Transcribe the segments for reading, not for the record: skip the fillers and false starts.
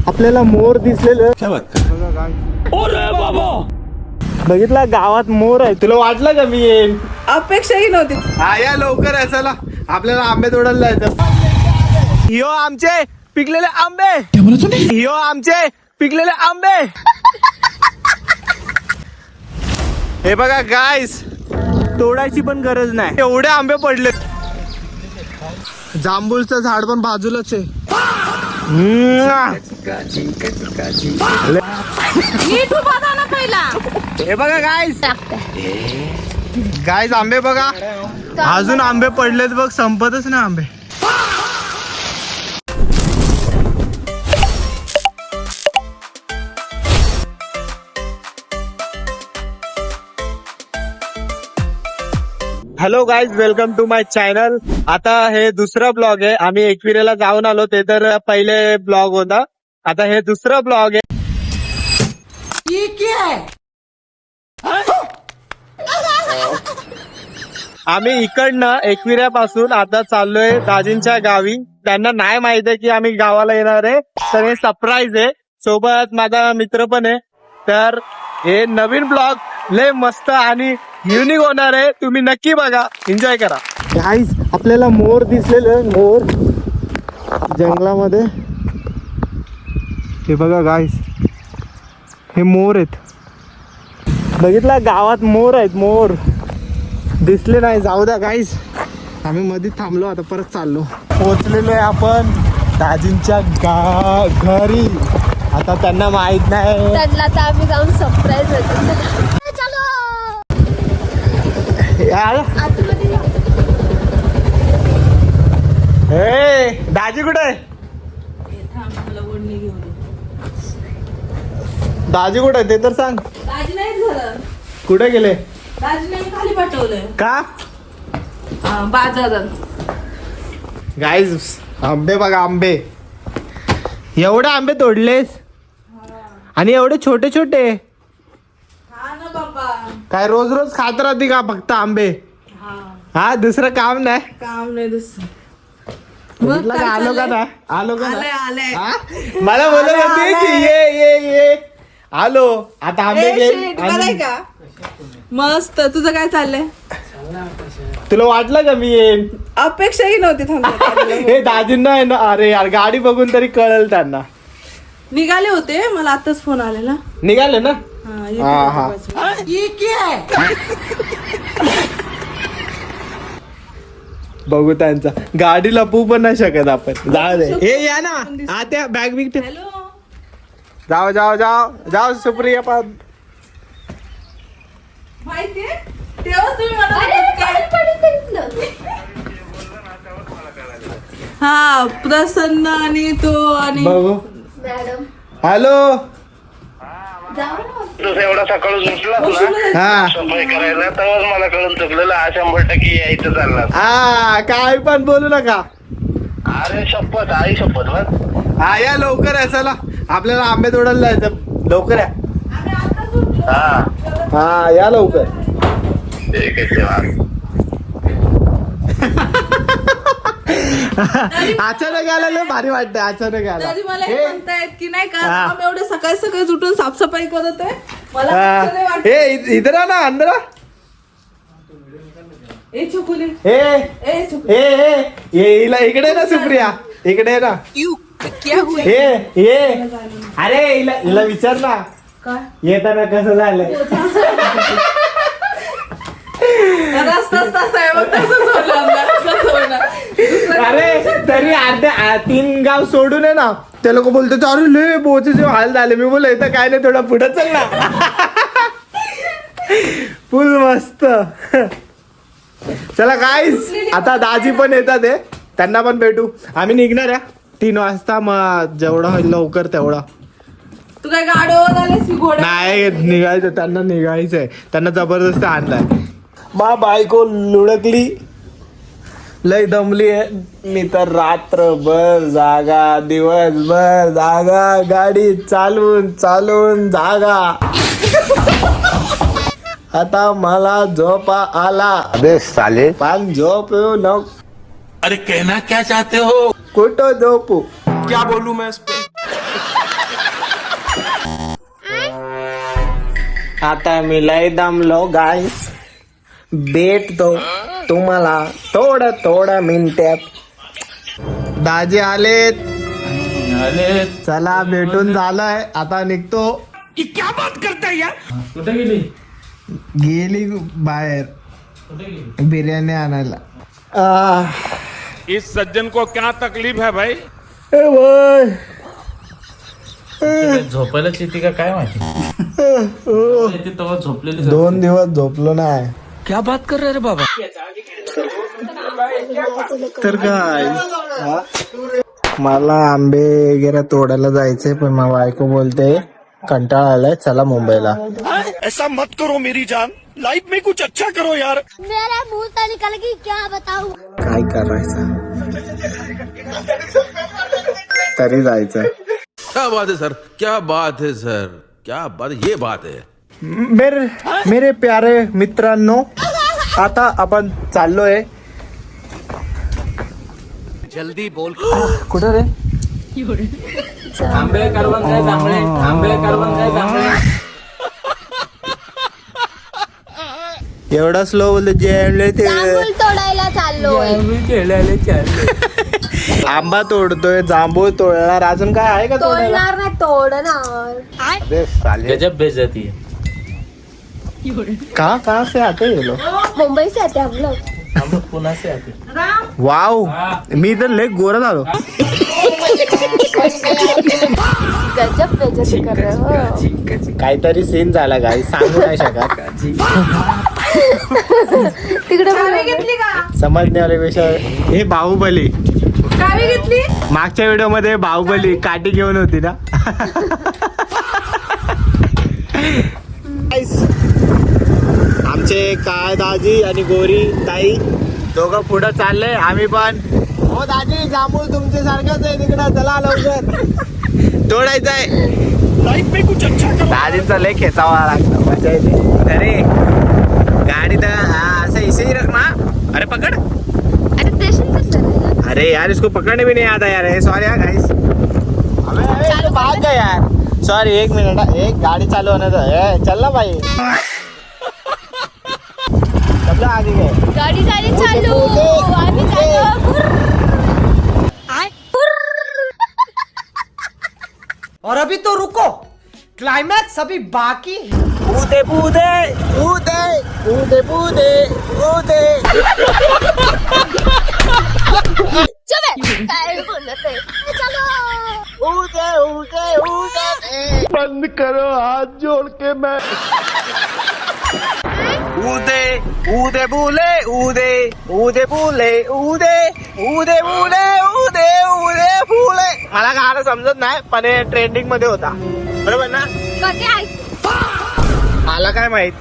आपल्याला मोर दिसलेलं बघितला गावात मोर आहे. तुला वाटलं का मी येईन? अपेक्षाही नव्हती. हा या लवकर आहे. चला आपल्याला आंबे तोडायला जायचं. हिओ आमचे पिकलेले आंबे. हिओ आमचे पिकलेले आंबे. हे बघा गाईस, तोडायची पण गरज नाही, एवढे आंबे पडले. जांभूळचं झाड पण बाजूलाच आहे. हे बघा गाईस, गाईस आंबे बघा, अजून आंबे पडलेत बघ, संपतच ना आंबे. Hello guys, welcome to my channel. आता हे दुसरा ब्लॉग आहे. आम्ही एकविरेला जाऊन आलो, ते तर पहिले ब्लॉग होता. आता हे दुसरा ब्लॉग आहे. आम्ही इकडनं एकविऱ्यापासून आता चाललोय दाजींच्या गावी. त्यांना नाही माहित आहे की आम्ही गावाला येणार आहे, तर हे सरप्राईज आहे. सोबत माझा मित्र पण आहे. तर हे नवीन ब्लॉग लय मस्त आणि युनिक होणार आहे. तुम्ही नक्की बघा, एन्जॉय करा. गाईस, आपल्याला मोर दिसलेलं, मोर जंगलामध्ये. हे बघा गाईस, हे मोर आहेत. बघितला गावात मोर आहेत. मोर दिसले नाही, जाऊ द्या गाईस. आम्ही मध्ये थांबलो, आता परत चाललो. पोहोचलेलो आहे आपण दाजींच्या घरी. आता त्यांना माहित नाही, त्यांना तर आम्ही जाऊन सरप्राईज होतो. हे दाजी कुठे आहे? दाजी कुठे आहे ते तर सांग. दाजी नाही झालं. कुठे गेले? दाजी नाही खाली पाठवलंय का? बाजारात. गाईज आंबे बघा, आंबे एवढे आंबे तोडलेस आणि एवढे छोटे छोटे. हा ना बाबा, काय रोज रोज खात राहते का फक्त आंबे? हा, दुसरं काम नाही. काम नाही दुसरं. बघितलं का? आलो का ना? आलो का आलंय ना? आलंय. हा? मला बोलत होते की ये ये ये. आलो. आता आंबे घे. बरं का? मस्त. तुझं काय चाललंय? तुला वाटलं का मी येईन? अपेक्षाही नव्हती. थांबा. हे दाजींना आहे ना, अरे यार गाडी बघून तरी कळेल त्यांना. निघाले होते, मला आताच फोन आलेला. निघाले ना? हा, हा, हा. बघू त्यांचा. गाडी लपवू पण नाही शकत आपण. जाऊ दे. हे या ना आत्या, बॅग बिग ठेव. हॅलो. जाओ जाओ जाओ जाओ सुप्रिया पण. माहितीये, तेव्हाच तुम्ही म्हणत होतात काय? हा, प्रसन्न आणि तो आणि बघू. Madam hello. तसं एवढा सकाळी उठला तुला हा सफाई करायला, तेव्हाच मला कळून चुकलेलं. 100% यायचं चालला. हा, काय पण बोलू नका. अरे शपथ, आई शपथ बस. हा या लवकर आहे. चला आपल्याला आंबे तोडायला जायचं. लवकर या. हा हा या लवकर. ठीक आहे तेव्हा. अचानक आलेलं भारी वाटतं. अचानक आला. तरी मला हे म्हणतायत की नाही का, हा. आम्ही एवढे सकाळी सकाळी उठून साफसफाई करत आहे. मला हा. कसं नाही वाटत. हे इधर आ ना, अंदर आ. ए छकुली, हे ए छकुली. हे हिला इकडे ना सुप्रिया, इकडे ना. हे अरे हिला विचार ना, काय येताना कसं झालं. रस्ताच तसा आहे, मग तसंच होणार ना, कसं होणार? दुसरं अरे तरी अर्ध्या 3 गाव सोडून आहे ना, ते लोक बोलतात अरे लय बोचे हाल झाले. मी बोललो इथं काय नाही, थोडा पुढे चल ना. फुल मस्त. चला गाईस, आता दाजी पण येतात आहे, त्यांना पण भेटू. आम्ही निघणार आहे 3 वाजता. मग जेवढा होईल लवकर तेवढा. तू काय गाडीवर आलेस की घोड्या? नाही निघायचं, त्यांना निघायचंय. त्यांना जबरदस्त आणलाय. मा बायको लुडकली, लय दमली आहे. मी तर रात्रभर जागा, दिवसभर जागा, गाडी चालवून चालवून जागा. आता मला झोपा आला. अबे साले, पण झोप येऊ नको. अरे कहना क्या चाहते हो? कुठं झोपू? क्या बोलूं मैं इस पे? आता मी लय दमलो गाईस, भेटतो तुम्हाला थोडं मिनिटात. दाजी आलेत. चला भेटून झालंय, आता निघतो. क्या बात करता है यार. कुठे गेली? गेली बाहेर बिर्याणी आणायला. इस सज्जन को क्या तकलीफ है भाई. झोपायलाच येते का काय माहिती. येते तेव्हा झोपलेली. 2 दिवस झोपलो नाही. क्या बात कर रहे रे बाबा. तर काय मला आंबे वगैरे तोडायला जायचंय, पण माझी बायको बोलते कंटाळा आलाय, चला मुंबईला. ऐसा मत करो मेरी जान, लाइफ में कुछ अच्छा करो यार. मेरा मुंह से निकल गई, क्या बताऊं. काय करायचं, तरी जायचंय. क्या बात है सर, क्या बात है सर, क्या बात, ये बात है. मेरे प्यारे मित्रांनो, आता आपण चाललोय. जल्दी बोल. कुठं रे? आंबे करवंद काय जांभळे, आंबे करवंद काय जांभळे. एवढा स्लो बोलतो जेवले ते. जांभूळ तोडायला चाललोय. आंबा तोडतोय, जांभूळ तोडणार, अजून काय आहे का तोडायला? तोडणार नाही, तोडणार. गजब बेइज्जती है. कहाँ से आते ये लोग? मुंबई से आते हम लोग. हम लोग पुणे से आते. वाव, मी तर लय गोरा झालो. गजब बेइज्जती कर रहे हो. काहीतरी सीन झाला काय सांगू नाही शकत. तिकडे कावी घेतली का? समजण्यापेक्षा हे बाहुबली. कावी घेतली? मागच्या व्हिडिओ मध्ये बाहुबली काठी घेऊन होती ना. आमचे काय दाजी आणि गोरी ताई दोघं पुढं चालले, आम्ही पण. हो दाजी, जांभूळ तुमच्या सारखंच आहे तिकडं, चला लवकर तोडायचंय. लाइफ में कुछ अच्छा करो. दाजींचा लय खेचावा लागतो, मजा येते. अरे गाड़ी तो ऐसे इसे ही रखना. अरे पकड़. अरे स्टेशन से चल. अरे यार इसको पकड़ने भी नहीं आता यार. सॉरी यार गाइस. अबे भाग गया यार. सॉरी, 1 मिनट, एक गाड़ी चालू होने दो. चल ना भाई. कब आगे गए. गाडी झाली चालू. आम्ही चाललो. और अभी तो रुको, क्लाइमैक्स अभी बाकी है. बूदे बूदे बूदे बूदे बूदे बूदे. काय बोलत आहे. चलो. ऊदे ऊदे ऊदे. बंद करो हाथ जोड़ के. मैं ऊदे ऊदे बोले ऊदे ऊदे बोले ऊदे ऊदे बोले ऊदे ऊदे फुले. मला गाणं समजत नाही, पण हे ट्रेंडिंग मध्ये होता, बरोबर ना? कधी ऐक. मला काय माहित,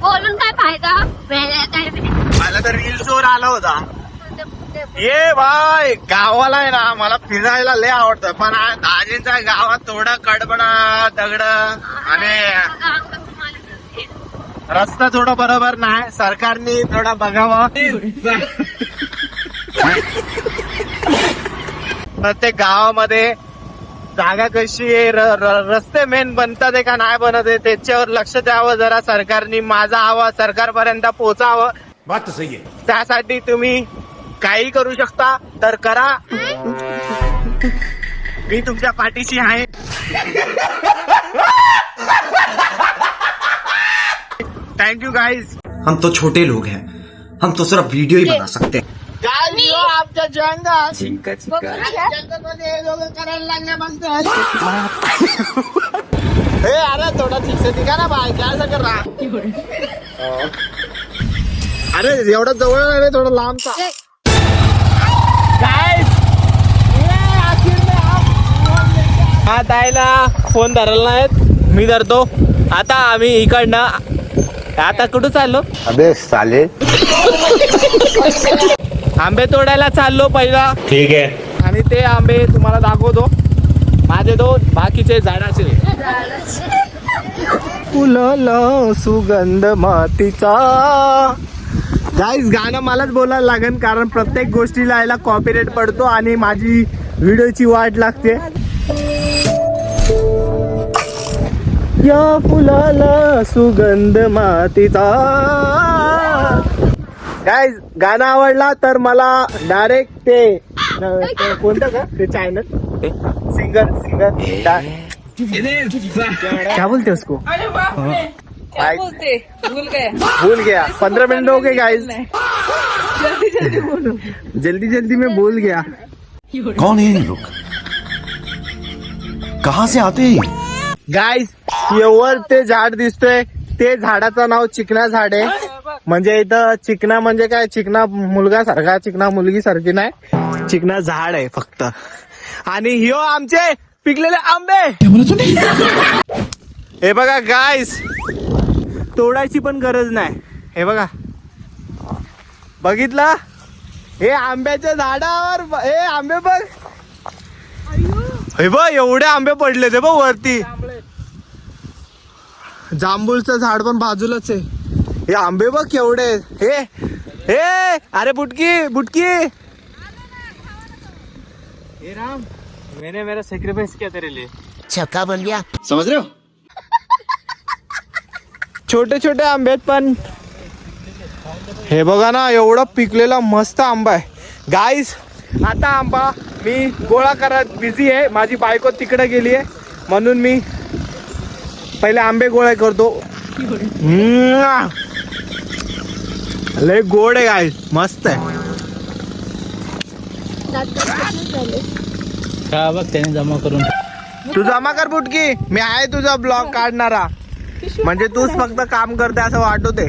बोलून काय फायदा. मला तर रील्स वर आला होता. ये भाई, गावाला आहे ना, मला फिरायला लय आवडतं, पण दाजींच्या गावात थोडं कडबडा दगड आणि रस्ता थोडा बरोबर नाही. सरकारने थोडा बघावा. प्रत्येक गावामध्ये जागा कशी आहे, रस्ते मेन बनतात आहे का नाही बनत आहे, त्याच्यावर लक्ष द्यावं जरा सरकारने. माझा आवाज सरकारपर्यंत पोहोचावं. बात तो सही है. त्यासाठी तुम्ही काही करू शकता तर करा. मी तुमच्या पाठीशी आहे. Thank you guys. हम तो छोटे लोग हैं, हम तो सिर्फ वीडियो ही बना सकते हैं. आपच्या जंगल चिंका जंगलमध्ये हे दोघं करायला लागले म्हणतात. हे अरे थोडा ठीक से दिखा ना भाई, काय असं कर रहा. अरे एवढं जवळ नाही रे, थोडं लांबचा. हा ताईला फोन धरला नाहीत, मी धरतो. आता आम्ही इकडनं आता कुठं चाललो. अबे साले. आंबे तोडायला चाललो पहिला. ठीक है. आणि ते आंबे तुम्हाला दाखवतो. माझे 2 बाकीचे झाडाचे. फुलला सुगंध मातीचा. गाईज, गाणं मलाच बोलायला लागेल, कारण प्रत्येक गोष्टीला याला कॉपीराइट पडतो आणि माझी व्हिडिओची वाट लागते. या फुलाला सुगंध मातीचा. काय गाणं आवडला तर मला डायरेक्ट ते कोणतं का ते चॅनल सिंगर क्या बोलते उसको अरे बाप रे, क्या बोलते भूल गए. भूल गया. 15 मिनट हो गए गाइस. जल्दी जल्दी बोलो. जल्दी जल्दी में भूल गया. कौन है ये लोग? कहाँ से आते हैं? गाइस वर ते झाड दिसतोय ते झाडाचं नाव चिकना झाड आहे. म्हणजे इथं चिकना म्हणजे काय, चिकना मुलगा सारखा, चिकना मुलगी सारखी नाही, चिकना झाड आहे फक्त. आणि ह्यो आमचे पिकलेले आंबे. हे बघा गाइस, तोडायची पण गरज नाही. हे बघा, बघितलं हे आंब्याच्या झाडावर, हे आंबे बघ, हे बघ एवढे आंबे पडले ते बघ वरती. जांभूळचं झाड पण बाजूलाच आहे. हे आंबे बघ केवढे. हे हे अरे बुटकी बुटकी, हे राम, मैंने मेरा सैक्रिफाइस किया तेरे लिए. छक्का बन गया. समझ रहे हो? छोटे छोटे आंबे आहेत पण हे बघा ना, एवढा पिकलेला मस्त आंबा आहे गाईस. आता आंबा मी गोळा करत बिझी आहे. माझी बायको तिकडे गेली आहे म्हणून मी पहिले आंबे गोळा करतो. लय गोड आहे गाईस, मस्त आहे. का बघ त्याने जमा करून. तू जमा कर बुटकी, मी आहे तुझा ब्लॉग काढणारा. म्हणजे तूच फक्त काम करते असं वाटवते.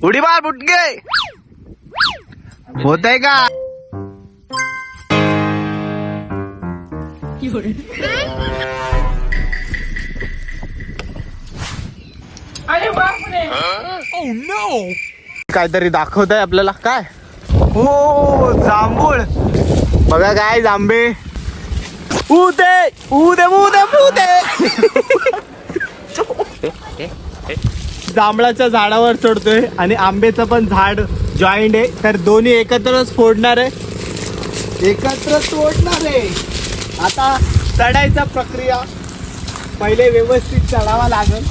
उडी मार बुटके, होत आहे का? अरे बाप रे. काहीतरी दाखवत आहे आपल्याला. काय? हो जांभूळ बघा काय, जांबे उदे उदे उदे उदे. जांभळाच्या झाडावर चढतोय आणि आंब्याचं पण झाड जॉईंट आहे, तर दोन्ही एकत्रच फोडणार आहे, एकत्र तोडणार आहे. आता चढायचा प्रक्रिया, पहिले व्यवस्थित चढावा लागेल.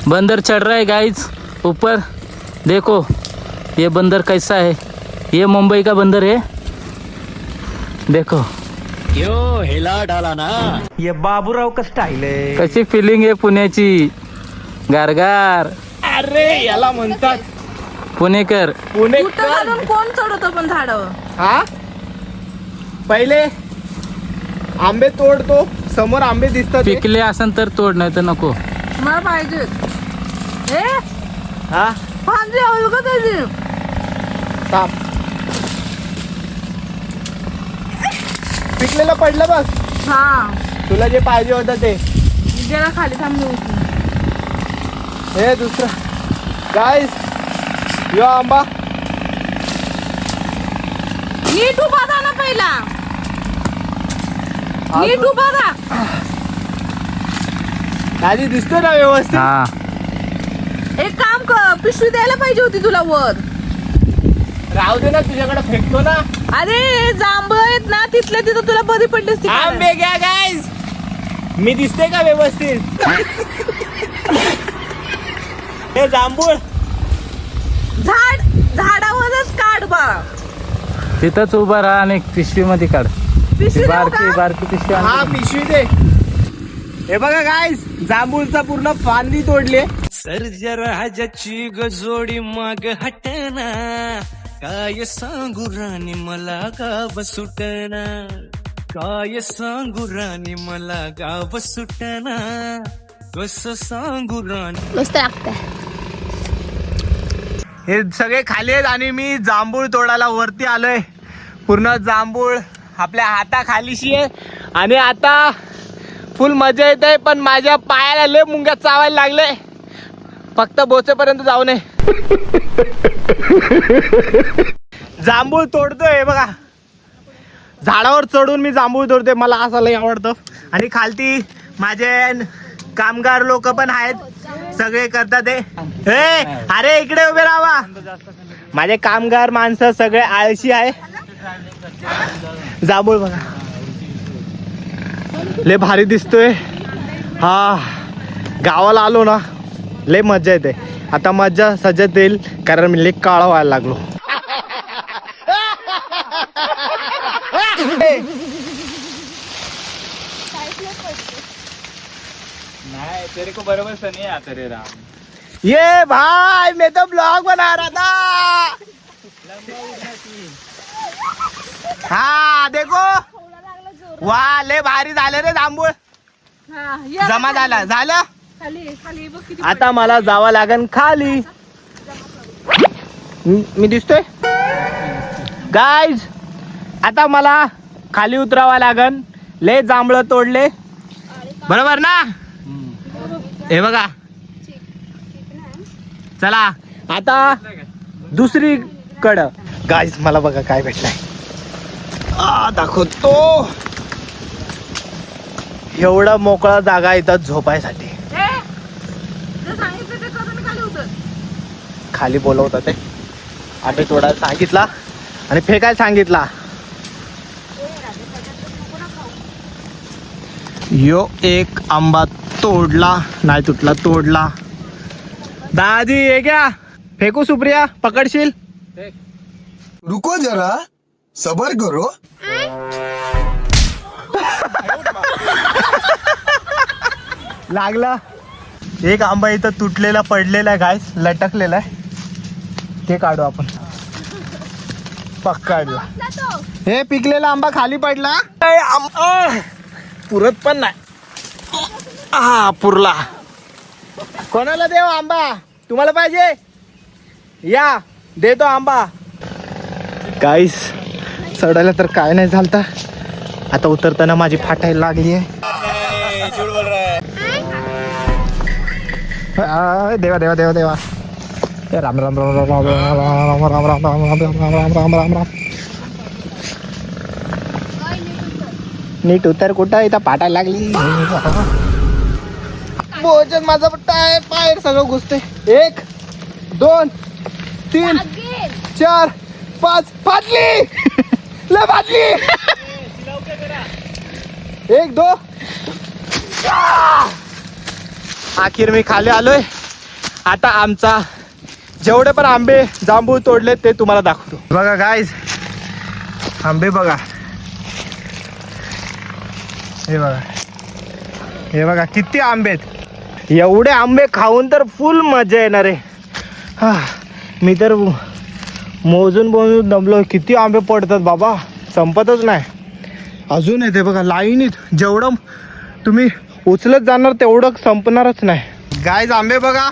बंदर चढ़ रहा है गाइस ऊपर. देखो ये बंदर कैसा है. ये मुंबई का बंदर है. देखो क्यों हिला डाला ना. ये बाबूराव का स्टाईल आहे. कशी फिलिंग आहे पुण्याची. गारगार. अरे याला म्हणतात पुणेकर. पुणे. कुठं घालून कोण चढवतो पण झाडावर. हा पहिले आंबे तोडतो, समोर आंबे दिसतात ते. पिकले असन तर तोड, नाही तर नको. मला पाहिजे. ए हा फांदी आवडू का त्याची. साप पिकलेलं पडलं बस. हा तुला जे पाहिजे होतं ते. जरा खाली थांबली. हे दुसरं गाईस, यो आंबा नीट उभा राहा ना पहिला. नीट उभा राहा. आधी दिसतो ना व्यवस्थित. हा एक काम कर, पिशवी द्यायला पाहिजे होती तुला वर. राहू दे ना, तुझ्याकडे फेकतो ना. अरे जांभळ आहेत ना, तिथल्या तिथं तुला बरी पडली असती. आंबे घ्या गाईस, मी दिसते का व्यवस्थित. हे जांभूळ झाडावरच काढ बा. तिथंच उभा राहा आणि पिशवी मध्ये काढ. पिशवी देऊ बारकी का? बारकी पिशवी आण. हा पिशवी दे. हे बघा गाईस, जांभूळचा पूर्ण फांदी तोडली. सर्जर हजाची गजोडी माग हटना. काय सांगू राणी मला गाव सुटना. काय सांगू राणी मला गाव सुटना. कसं सांगू राणी. मस्त लागतंय. हे सगळे खाली आहेत आणि मी जांभूळ तोडायला वरती आलोय. पूर्ण जांभूळ आपल्या हाताखालीशी आहे आणि आता फुल मजा येत आहे. पण माझ्या पायाला लय मुंग्या चावायला लागले. फक्त बोचेपर्यंत जाऊ नये. जांभूळ तोडतोय बघा, झाडावर चढून मी जांभूळ तोडतोय. मला असं लय आवडतं. आणि खालती माझे कामगार लोक पण आहेत, सगळे करतात ते. हे अरे इकडे उभे राहा. माझे कामगार माणसं सगळे आळशी आहे. जांभूळ बघा. लय भारी दिसतोय. हा गावाला आलो ना लय मजा येते. आता मजा सजत येईल कारण मी लय काळा व्हायला लागलो. नहीं तेरे को बराबर से नहीं आता रे राम. ये भाई मैं तो ब्लॉग बना रहा था. हा देखो वा लय भारी झालं रे जांभूळ. जमा झालं. आता मला जावं लागन खाली. मी दिसतोय गाईज. आता मला खाली उतरावं लागन. लय जांभळं तोडले बरोबर ना. हे बघा चला आता दुसरीकडं. गाईज मला बघा काय भेटलंय. दाखवतो. एवढा मोकळा जागा इथं झोपायसाठी. खाली बोलवतात ते. आंबे तोडायला सांगितला आणि फेकायला सांगितला. यो एक आंबा तोडला नाही तुटला तोडला. दादी हे क्या फेकू सुप्रिया पकडशील. रुको जरा सबर करो. लागला. एक आंबा इथं तुटलेला पडलेला आहे गाईस. लटकलेला आहे ते काढू आपण. पकडला. हे पिकलेला आंबा खाली पडला. पुरत पण नाही. हा पुरला. कोणाला देव आंबा. तुम्हाला पाहिजे या देतो आंबा. गाईस चढायला तर काय नाही झालता. आता उतरताना माझी फाटायला लागली आहे. देवा देवा देवा देवा. राम राम राम राम राम राम राम राम राम राम राम राम राम राम राम. नीट उतर. कुठं इथं पाटायला लागली. भोजन माझं पाय पायर सगळं घुसते. 1 2 3 4 5 फाटली. लय फाटली. 1 2. अखेर मी खाली आलोय. आता आमचा जेवढे पण आंबे जांभूळ तोडले ते तुम्हाला दाखवतो. बघा गाईज आंबे बघा. हे बघा हे बघा किती आंबे आहेत. एवढे आंबे खाऊन तर फुल मजा येणार आहे. हा मी तर मोजून दमलो. किती आंबे पडतात बाबा संपतच नाही. अजून येते बघा लाईनीत. जेवढं तुम्ही उचलत जाणार तेवढं संपणारच नाही. गाईज आंबे बघा.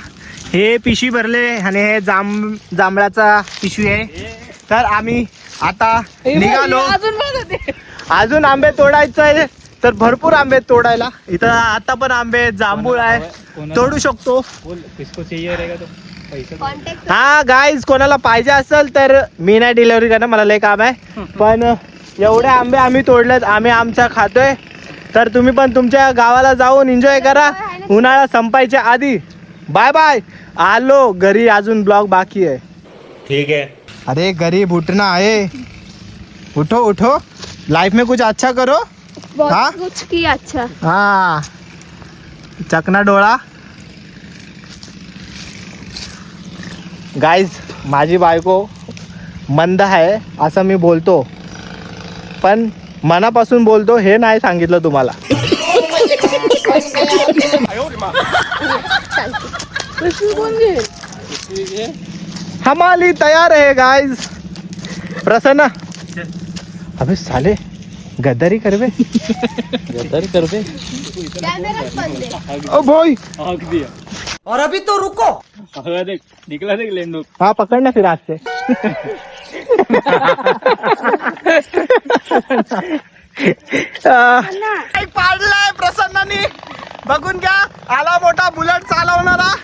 हे पिशवी भरले आणि हे जांभळाचा पिशवी आहे. तर आम्ही आता निघालो. अजून आंबे तोडायचं आहे तर भरपूर आंबे तोडायला. इथं आता पण आंबे जांभूळ आहे तोडू शकतो. हा गाईज कोणाला पाहिजे असेल तर मी नाही डिलिव्हरी करणार. मला लय काम आहे. पण एवढे आंबे आम्ही तोडलेत. आम्ही आमच्या खातोय. तर तुम्ही पण तुमच्या गावाला जाऊन एन्जॉय करा उन्हाळा संपायच्या आधी. Bye bye. आलो घरी. अजून ब्लॉग बाकी आहे. ठीक है. अरे गरीब उठना है. उठो उठो. लाइफ में कुछ अच्छा करो. हाँ कुछ किया अच्छा. हाँ चकना डोळा. गाईज माझी बायको मंद आहे असं मी बोलतो पण मनापासून बोलतो. हे नाही सांगितलं तुम्हाला. हमाली तयार है गाइस. प्रसन्न अबे साले गद्दारी करवे. गद्दारी करबे. ओ भाई और अभी तो रुको. देख निकला देख लेंडू. हाँ पकड़ना फिर आज से. पाडलाय प्रसन्नानी. बघून घ्या. आला मोठा बुलेट चालवणारा.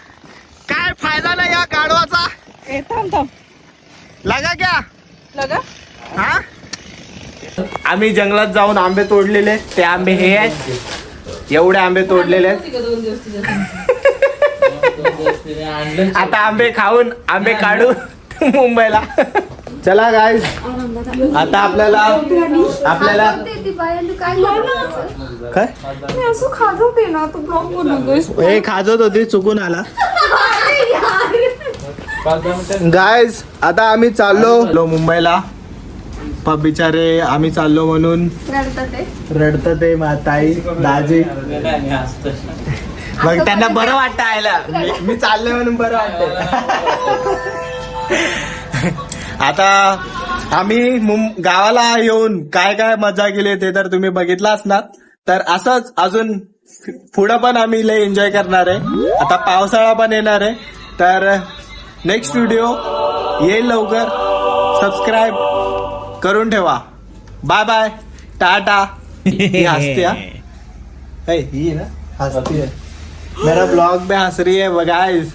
काय फायदा नाही या गाडवाचा. लगा क्या लगा. हा आम्ही जंगलात जाऊन आंबे तोडलेले. ते आंबे हे आहेत. एवढे आंबे तोडलेले आहेत. आता आंबे खाऊन आंबे काढू मुंबईला. चला गाईज आता आपल्याला काय असं खाजवते ना तू ब्लॉग बनवतोयस हे खाजत होती चुकून आला गाईज आता आम्ही चाललो मुंबईला बिचारे आम्ही चाललो म्हणून रडतं ते ताई दाजी मग त्यांना बरं वाटतं आयला मी चाललोय म्हणून बरं वाटत आता आम्ही गावाला येऊन काय काय मजा केली ते तर तुम्ही बघितलं असणार तर असंच अजून पुढं पण आम्ही लय एन्जॉय करणार आहे आता पावसाळा पण येणार आहे तर नेक्स्ट व्हिडिओ येईल लवकर सबस्क्राईब करून ठेवा बाय बाय टाटा ही हसते ही ना हसती है मेरा ब्लॉग में हंस रही है गाइस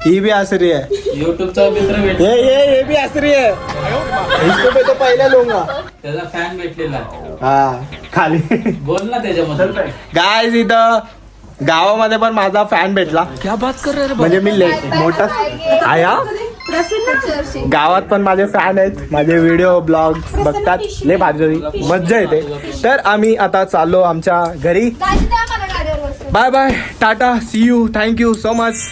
ये भी हंस रही है युट्यूबचा मित्र भेट ये भी हंस रही है इसको मैं तो पहले लूंगा त्याचा फॅन भेटलेला हा खाली बोल ना त्याच्यामध्ये गाइस इथं गावामध्ये पण माझा फॅन भेटला क्या बात कर रहे म्हणजे मी मोठा आया गावात पण माझे फॅन आहेत माझे व्हिडिओ ब्लॉग बघतात लय भारी मज्जा येते तर आम्ही आता चाललो आमच्या घरी bye bye tata see you thank you so much